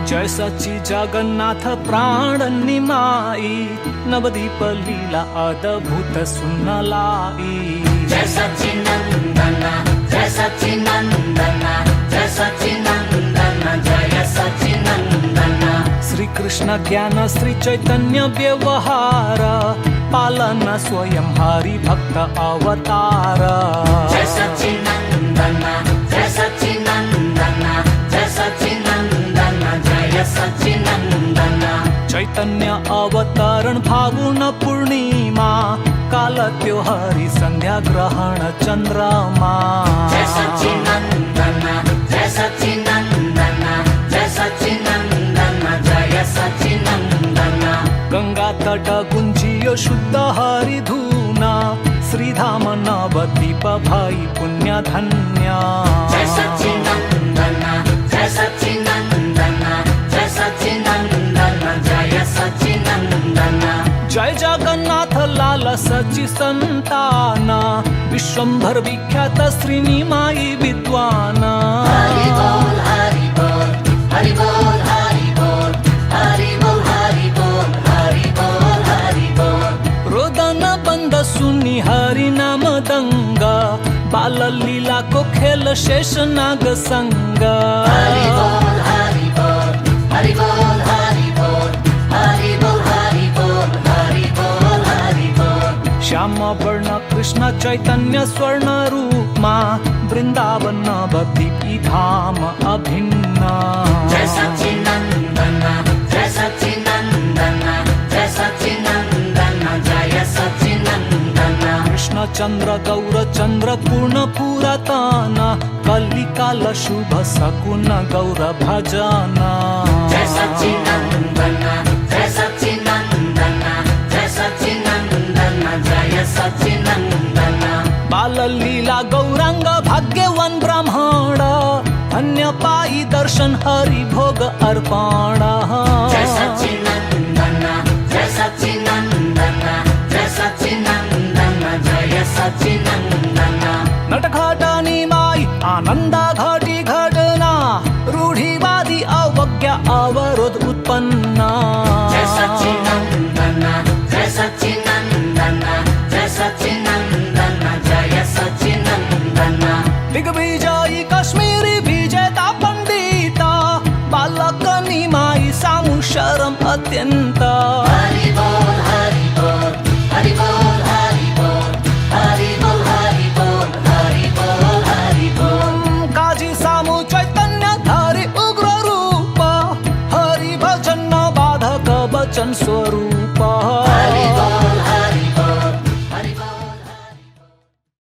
जय सच्ची जगन्नाथ प्राण निमाई, नवदीप लीला अद्भुत सुनलाई। जय सच्चिनंदन जय सच्चिनंदन जय सच्चिनंदन जय सच्चिनंदन। श्री कृष्ण ज्ञान श्री चैतन्य व्यवहार, पालन स्वयं हरि भक्त अवतार। जय सच्चिनंदन जय सच्चिनंदन जय सच्चिनंदन जय सच्चिनंदन। चैतन्य अवतरण फागुन पूर्णिमा, काल त्योहारी संध्या ग्रहण चंद्रमा। जय सच्चिनंदन जय सच्चिनंदन जय सच्चिनंदन जय सच्चिनंदन। गंगा तट गुंजियो शुद्ध हरि धूना, श्रीधाम नवदीप भई पुण्य धन्य। जय सच्चिनंदन जय सच्चिनंदन जय सच्चिनंदन जय सच्चिनंदन। जय जगन्नाथ लाल सच्ची संतान, विश्वंभर विख्यात श्रीनिमाई विद्वान। हरि बोल हरि बोल हरि बोल हरि बोल हरि बोल हरि बोल हरि बोल हरि बोल। रोदन बंद सुनी हरि नाम दंग, बाल लीला को खेल शेष नाग संग। हरि बोल हरि बोल हरि बोल हरि बोल हरि बोल हरि बोल हरि बोल हरि बोल। श्याम वर्ण कृष्ण चैतन्य स्वर्ण रूपमा, वृंदावन नवदीपी धाम अभिन्न। जय सच्चिनंदन जय सच्चिनंदन जय सच्चिनंदन जय सच्चिनंदन। कृष्ण चंद्र गौर चंद्र पूर्ण पुरातन, कलिकाल शुभ सकुन गौर भजन। जय सच्चिनंदन जय सच्चिनंदन जय सच्चिनंदन जय सच्चिनंदन। बाल लीला गौरांग भाग्यवान ब्राह्मण, अन्य पाई दर्शन हरि भोग अर्पण। जय सच्चिनंदन जय सच्चिनंदन जय सच्चिनंदन जय सच्चिनंदन। नटघट निमाई आनंद घटी घटना, रूढ़िवादी अवज्ञा अवरोध उत्पन्न। जय सच्चिनंदन जय सच्चिनंदन जय सच्चिनंदन जय सच्चिनंदन। दिग्विजयी कश्मीरी विजेता पंडिता, बालक निमाई सामु शरम अत्यंत। हरि बोल हरि बोल हरि बोल हरि बोल हरि बोल हरि बोल हरि बोल हरि बोल। काजी सामु चैतन्य धारी उग्र रूप, हरि भजन बाधक वचन स्वरूप।